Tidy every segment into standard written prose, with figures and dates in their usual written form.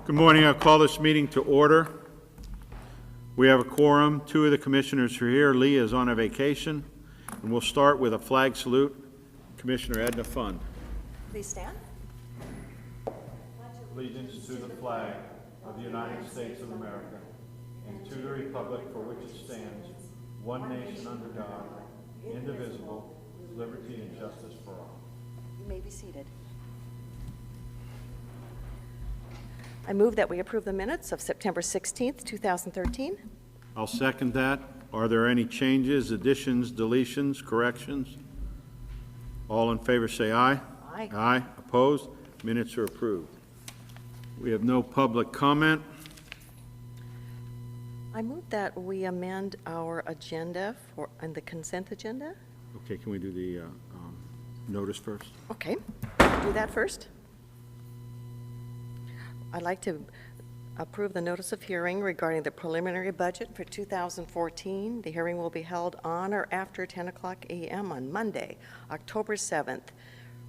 Good morning. I'll call this meeting to order. We have a quorum. Two of the commissioners are here. Lee is on a vacation. And we'll start with a flag salute. Commissioner Edna Fund. Please stand. Allegiance to the flag of the United States of America and to the republic for which it stands, one nation under God, indivisible, with liberty and justice for all. You may be seated. I move that we approve the minutes of September 16th, 2013. I'll second that. Are there any changes, additions, deletions, corrections? All in favor say aye. Aye. Aye. Opposed? Minutes are approved. We have no public comment. I move that we amend our agenda on the consent agenda. Okay, can we do the notice first? Okay, do that first. I'd like to approve the notice of hearing regarding the preliminary budget for 2014. The hearing will be held on or after 10 o'clock a.m. on Monday, October 7th.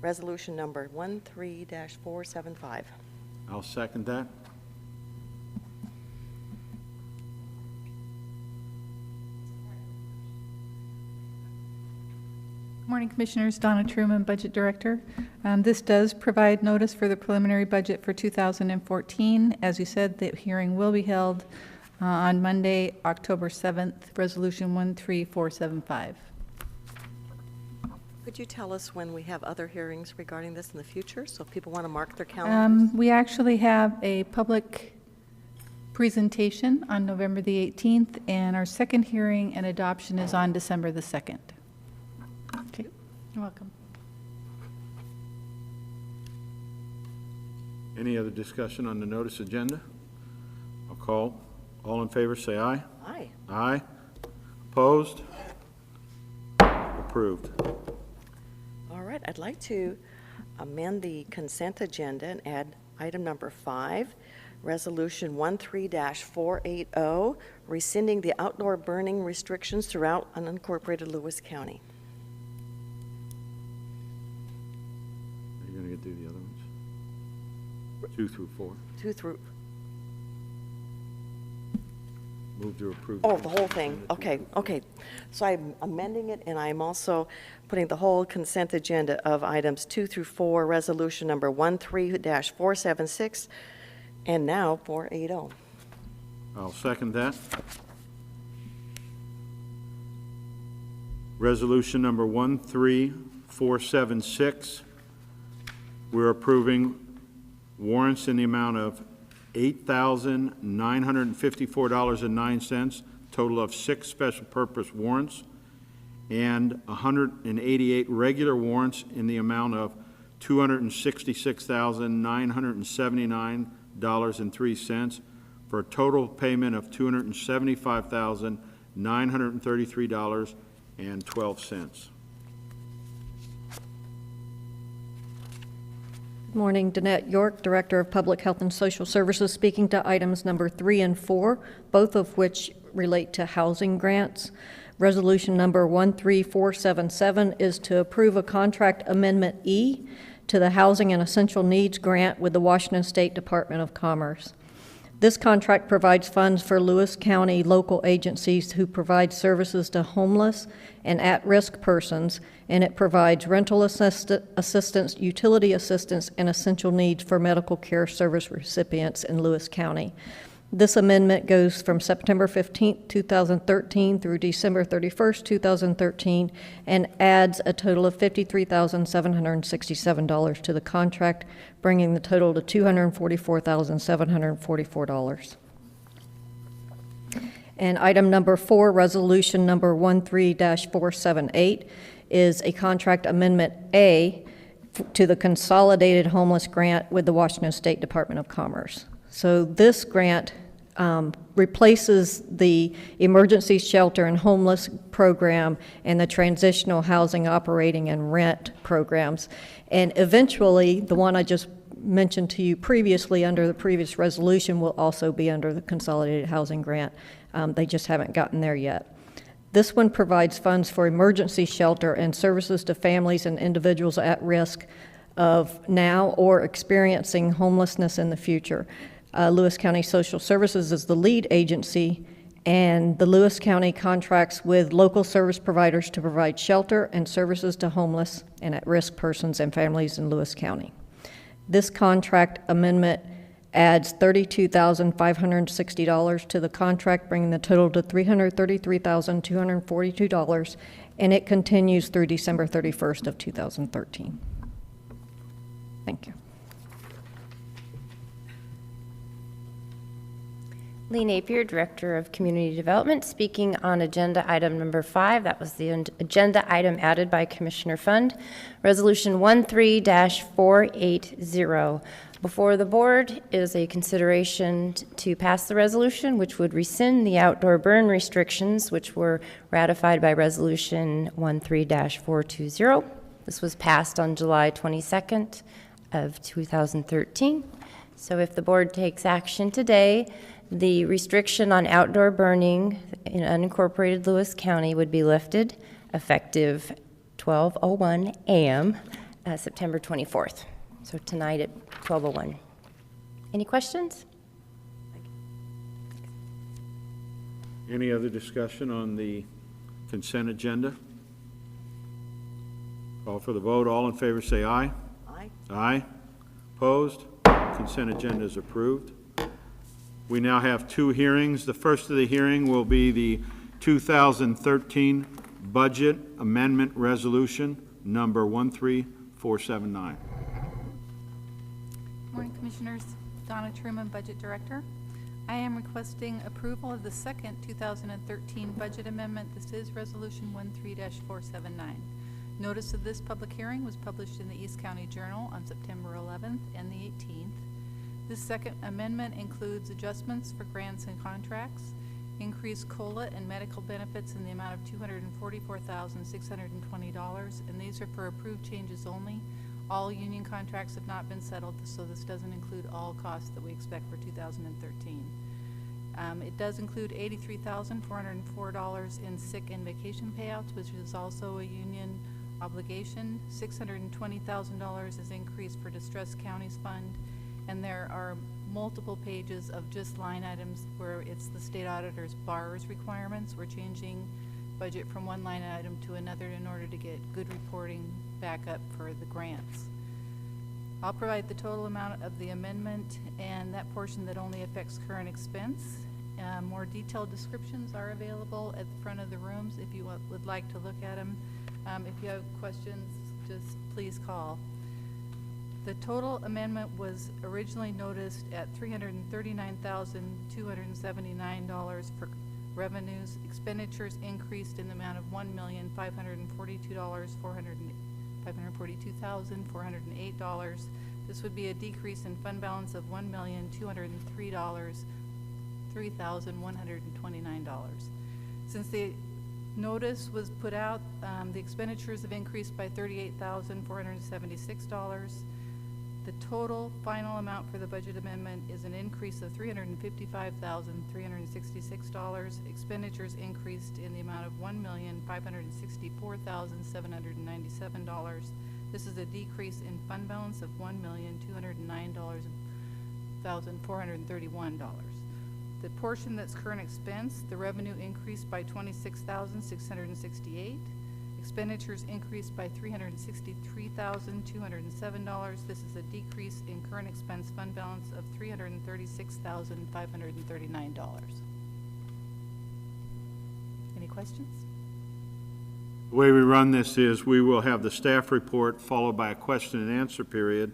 Resolution number 13-475. I'll second that. Good morning, Commissioners. Donna Truman, Budget Director. This does provide notice for the preliminary budget for 2014. As you said, the hearing will be held on Monday, October 7th, Resolution 13475. Could you tell us when we have other hearings regarding this in the future, so if people want to mark their calendars? We actually have a public presentation on November the 18th, and our second hearing and adoption is on December the 2nd. Okay, you're welcome. Any other discussion on the notice agenda? I'll call. All in favor say aye. Aye. Aye. Opposed? Approved. All right, I'd like to amend the consent agenda and add item number 5, Resolution 13-480, rescinding the outdoor burning restrictions throughout unincorporated Lewis County. Are you going to do the other ones? 2 through 4. 2 through, Move to approve. oh, the whole thing, okay, okay. So I'm amending it, and I'm also putting the whole consent agenda of items 2 through 4, resolution number 13-476, and now 480. I'll second that. Resolution number 13476. We're approving warrants in the amount of $8,954.09, total of 6 special purpose warrants, and 188 regular warrants in the amount of $266,979.03, for a total payment of $275,933.12. Good morning, Danette York, Director of Public Health and Social Services, speaking to items number 3 and 4, both of which relate to housing grants. Resolution number 13477 is to approve a contract amendment E to the Housing and Essential Needs Grant with the Washington State Department of Commerce. This contract provides funds for Lewis County local agencies who provide services to homeless and at-risk persons, and it provides rental assistance, utility assistance, and essential needs for medical care service recipients in Lewis County. This amendment goes from September 15, 2013 through December 31st, 2013, and adds a total of $53,767 to the contract, bringing the total to $244,744. And item number 4, resolution number 13-478, is a contract amendment A to the Consolidated Homeless Grant with the Washington State Department of Commerce. So this grant replaces the Emergency Shelter and Homeless Program and the Transitional Housing Operating and Rent programs. And eventually, the one I just mentioned to you previously under the previous resolution will also be under the Consolidated Housing Grant. They just haven't gotten there yet. This one provides funds for emergency shelter and services to families and individuals at risk of now or experiencing homelessness in the future. Lewis County Social Services is the lead agency, and the Lewis County contracts with local service providers to provide shelter and services to homeless and at-risk persons and families in Lewis County. This contract amendment adds $32,560 to the contract, bringing the total to $333,242, and it continues through December 31st of 2013. Thank you. Lee Napier, Director of Community Development, speaking on agenda item number 5. That was the agenda item added by Commissioner Fund, Resolution 13-480. Before the board is a consideration to pass the resolution, which would rescind the outdoor burn restrictions, which were ratified by Resolution 13-420. This was passed on July 22nd of 2013. So if the board takes action today, the restriction on outdoor burning in unincorporated Lewis County would be lifted effective 12:01 a.m. September 24th. So tonight at 12:01. Any questions? Any other discussion on the consent agenda? Call for the vote. All in favor say aye. Aye. Aye. Opposed? Consent agenda is approved. We now have 2 hearings. The first of the hearing will be the 2013 Budget Amendment Resolution number 13479. Morning, Commissioners. Donna Truman, Budget Director. I am requesting approval of the second 2013 budget amendment. This is Resolution 13-479. Notice of this public hearing was published in the East County Journal on September 11th and the 18th. This second amendment includes adjustments for grants and contracts, increased COLA and medical benefits in the amount of $244,620, and these are for approved changes only. All union contracts have not been settled, so this doesn't include all costs that we expect for 2013. It does include $83,404 in sick and vacation payouts, which is also a union obligation. $620,000 is increased for Distressed Counties Fund, and there are multiple pages of just line items where it's the state auditor's BARS requirements. We're changing budget from one line item to another in order to get good reporting back up for the grants. I'll provide the total amount of the amendment and that portion that only affects current expense. More detailed descriptions are available at the front of the rooms if you would like to look at them. If you have questions, just please call. The total amendment was originally noticed at $339,279 for revenues. Expenditures increased in the amount of $1,542,408. This would be a decrease in fund balance of $1,203,129. Since the notice was put out, the expenditures have increased by $38,476. The total final amount for the budget amendment is an increase of $355,366. Expenditures increased in the amount of $1,564,797. This is a decrease in fund balance of $1,209,431. The portion that's current expense, the revenue increased by $26,668. Expenditures increased by $363,207. This is a decrease in current expense fund balance of $336,539. Any questions? The way we run this is we will have the staff report followed by a question and answer period.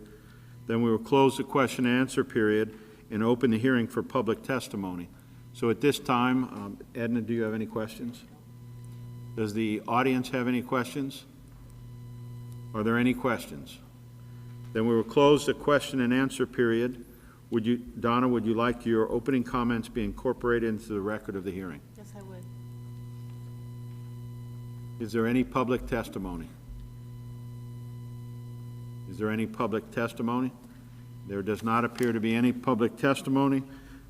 Then we will close the question and answer period and open the hearing for public testimony. So at this time, Edna, do you have any questions? Does the audience have any questions? Are there any questions? Then we will close the question and answer period. Donna, would you like your opening comments be incorporated into the record of the hearing? Yes, I would. Is there any public testimony? Is there any public testimony? There does not appear to be any public testimony.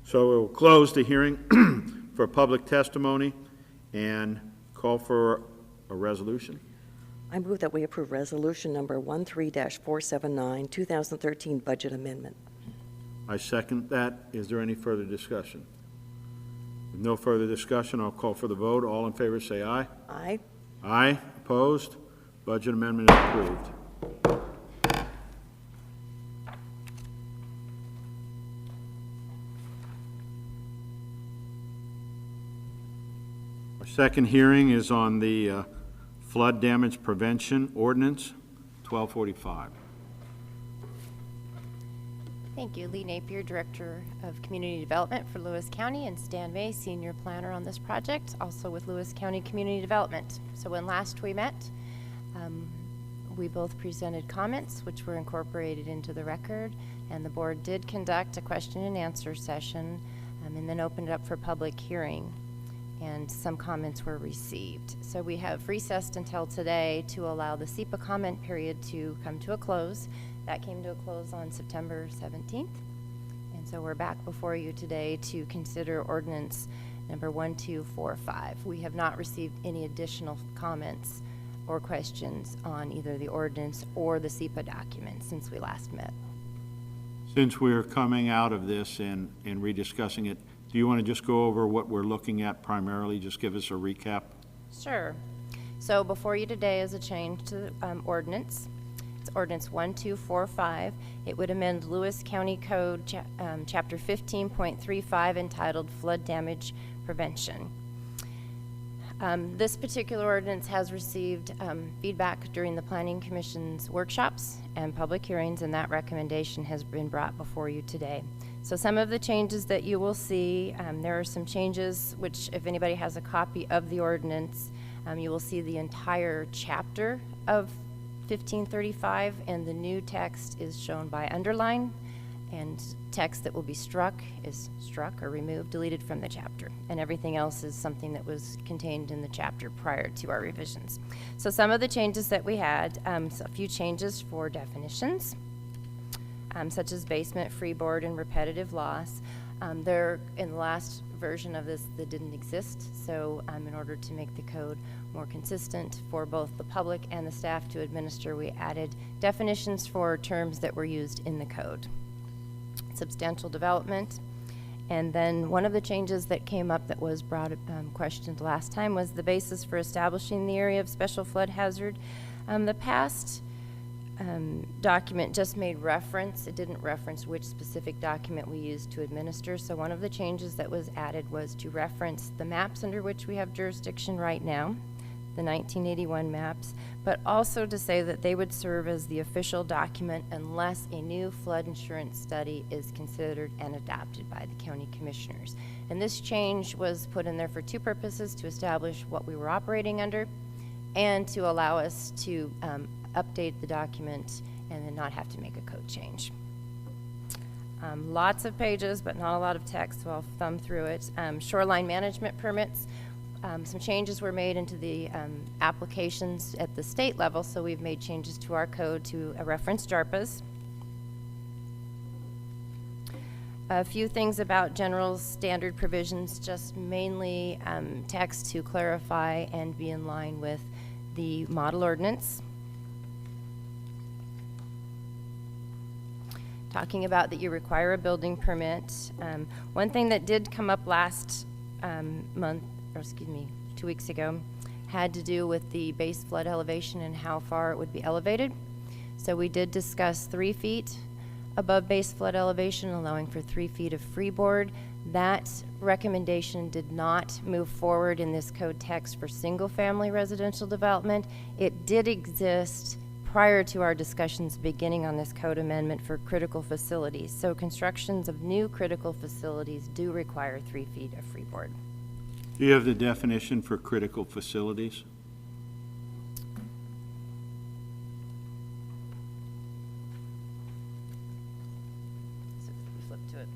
So we will close the hearing for public testimony and call for a resolution. I move that we approve Resolution number 13-479, 2013 Budget Amendment. I second that. Is there any further discussion? With no further discussion, I'll call for the vote. All in favor say aye. Aye. Aye. Opposed? Budget amendment is approved. Our second hearing is on the flood damage prevention ordinance, 1245. Thank you. Lee Napier, Director of Community Development for Lewis County, and Stan May, Senior Planner on this project, also with Lewis County Community Development. So when last we met, we both presented comments, which were incorporated into the record, and the board did conduct a question and answer session, and then opened it up for public hearing, and some comments were received. So we have recessed until today to allow the SEPA comment period to come to a close. That came to a close on September 17th. And so we're back before you today to consider ordinance number 1245. We have not received any additional comments or questions on either the ordinance or the SEPA document since we last met. Since we're coming out of this and rediscussing it, do you want to just go over what we're looking at primarily? Just give us a recap. Sure. So before you today is a change to the ordinance. It's ordinance 1245. It would amend Lewis County Code chapter 15.35 entitled Flood Damage Prevention. This particular ordinance has received feedback during the Planning Commission's workshops and public hearings, and that recommendation has been brought before you today. So some of the changes that you will see, there are some changes which, if anybody has a copy of the ordinance, you will see the entire chapter of 1535, and the new text is shown by underline, and text that will be struck is struck or removed, deleted from the chapter, and everything else is something that was contained in the chapter prior to our revisions. So some of the changes that we had, so a few changes for definitions, such as basement, freeboard, and repetitive loss. There, in the last version of this, that didn't exist, so in order to make the code more consistent for both the public and the staff to administer, we added definitions for terms that were used in the code. Substantial development. And then one of the changes that came up that was questioned last time was the basis for establishing the area of special flood hazard. The past document just made reference. It didn't reference which specific document we used to administer. So one of the changes that was added was to reference the maps under which we have jurisdiction right now, the 1981 maps, but also to say that they would serve as the official document unless a new flood insurance study is considered and adopted by the county commissioners. And this change was put in there for two purposes: to establish what we were operating under and to allow us to update the document and then not have to make a code change. Lots of pages, but not a lot of text, so I'll thumb through it. Shoreline management permits. Some changes were made into the applications at the state level, so we've made changes to our code to reference JARPAs. A few things about general standard provisions, just mainly text to clarify and be in line with the model ordinance. Talking about that you require a building permit. One thing that did come up last month, or excuse me, 2 weeks ago, had to do with the base flood elevation and how far it would be elevated. So we did discuss 3 feet above base flood elevation, allowing for 3 feet of freeboard. That recommendation did not move forward in this code text for single-family residential development. It did exist prior to our discussions beginning on this code amendment for critical facilities. So constructions of new critical facilities do require 3 feet of freeboard. Do you have the definition for critical facilities? So flip to it.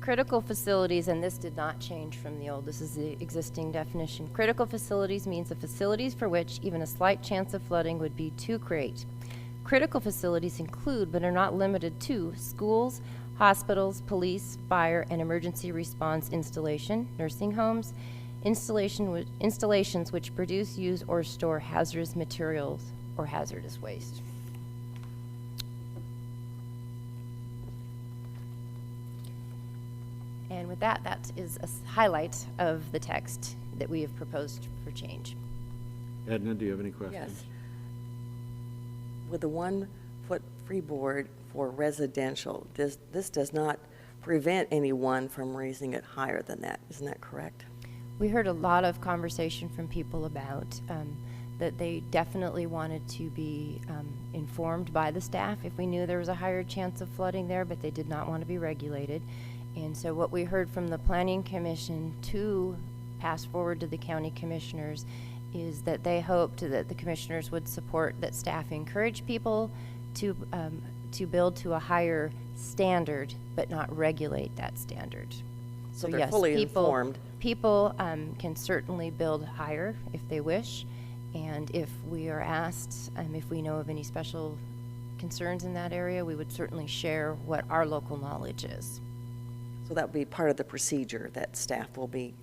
Critical facilities, and this did not change from the old, this is the existing definition. Critical facilities means the facilities for which even a slight chance of flooding would be too great. Critical facilities include, but are not limited to, schools, hospitals, police, fire, and emergency response installation, nursing homes, installations which produce, use, or store hazardous materials or hazardous waste. And with that, that is a highlight of the text that we have proposed for change. Edna, do you have any questions? Yes. With the 1-foot freeboard for residential, this does not prevent anyone from raising it higher than that. Isn't that correct? We heard a lot of conversation from people about that they definitely wanted to be informed by the staff if we knew there was a higher chance of flooding there, but they did not want to be regulated. And so what we heard from the Planning Commission to pass forward to the county commissioners is that they hoped that the commissioners would support that staff encourage people to build to a higher standard, but not regulate that standard. So they're fully informed. People can certainly build higher if they wish, and if we are asked, if we know of any special concerns in that area, we would certainly share what our local knowledge is. So that would be part of the procedure that staff will be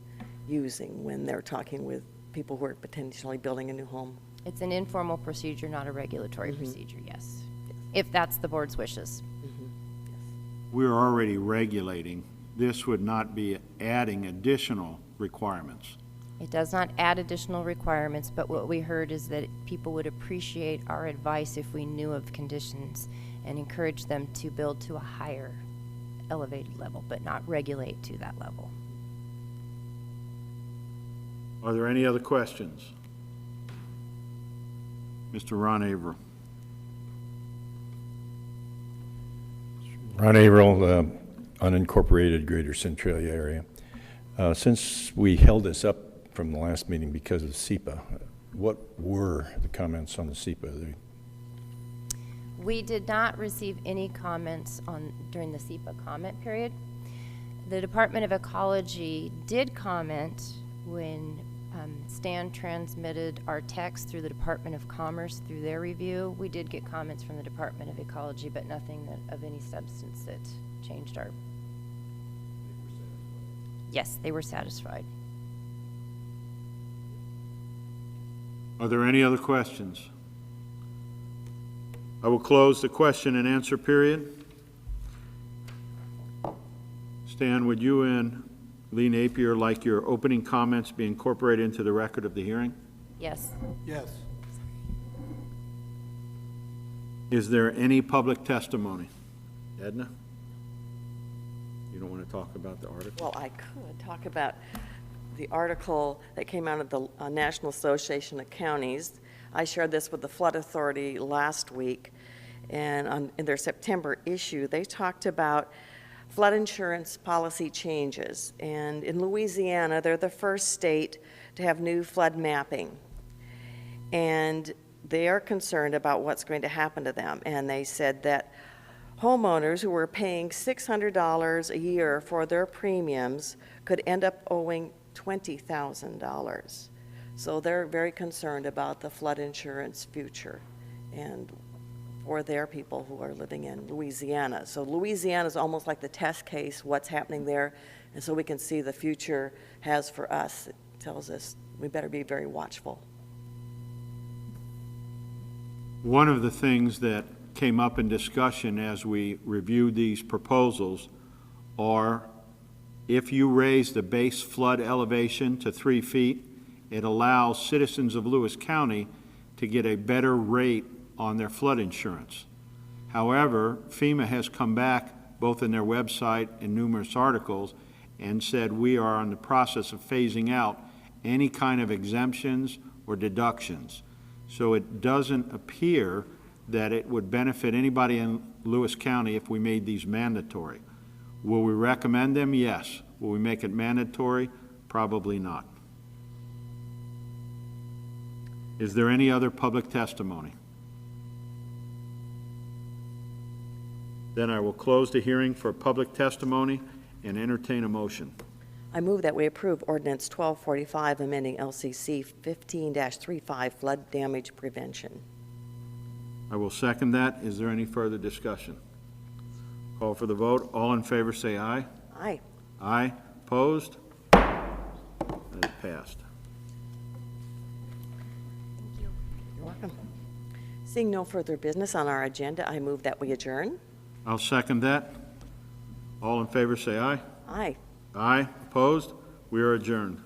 using when they're talking with people who are potentially building a new home. It's an informal procedure, not a regulatory procedure, yes. If that's the board's wishes. We're already regulating. This would not be adding additional requirements. It does not add additional requirements, but what we heard is that people would appreciate our advice if we knew of conditions and encourage them to build to a higher elevated level, but not regulate to that level. Are there any other questions? Mr. Ron Averill. Ron Averill, unincorporated Greater Centralia area. Since we held this up from the last meeting because of SEPA, what were the comments on the SEPA? We did not receive any comments during the SEPA comment period. The Department of Ecology did comment when Stan transmitted our text through the Department of Commerce through their review. We did get comments from the Department of Ecology, but nothing of any substance that changed our... Yes, they were satisfied. Are there any other questions? I will close the question and answer period. Stan, would you and Lee Napier like your opening comments be incorporated into the record of the hearing? Yes. Yes. Is there any public testimony? Edna? You don't want to talk about the article? Well, I could talk about the article that came out of the National Association of Counties. I shared this with the Flood Authority last week, and in their September issue, they talked about flood insurance policy changes. And in Louisiana, they're the first state to have new flood mapping. And they are concerned about what's going to happen to them. And they said that homeowners who were paying $600 a year for their premiums could end up owing $20,000. So they're very concerned about the flood insurance future and for their people who are living in Louisiana. So Louisiana is almost like the test case, what's happening there, and so we can see the future has for us. It tells us we better be very watchful. One of the things that came up in discussion as we reviewed these proposals are if you raise the base flood elevation to 3 feet, it allows citizens of Lewis County to get a better rate on their flood insurance. However, FEMA has come back both in their website and numerous articles and said we are in the process of phasing out any kind of exemptions or deductions. So it doesn't appear that it would benefit anybody in Lewis County if we made these mandatory. Will we recommend them? Yes. Will we make it mandatory? Probably not. Is there any other public testimony? Then I will close the hearing for public testimony and entertain a motion. I move that we approve Ordinance 1245, amending LCC 15-35, flood damage prevention. I will second that. Is there any further discussion? Call for the vote. All in favor say aye. Aye. Aye. Opposed? That is passed. You're welcome. Seeing no further business on our agenda, I move that we adjourn. I'll second that. All in favor say aye. Aye. Aye. Opposed? We are adjourned.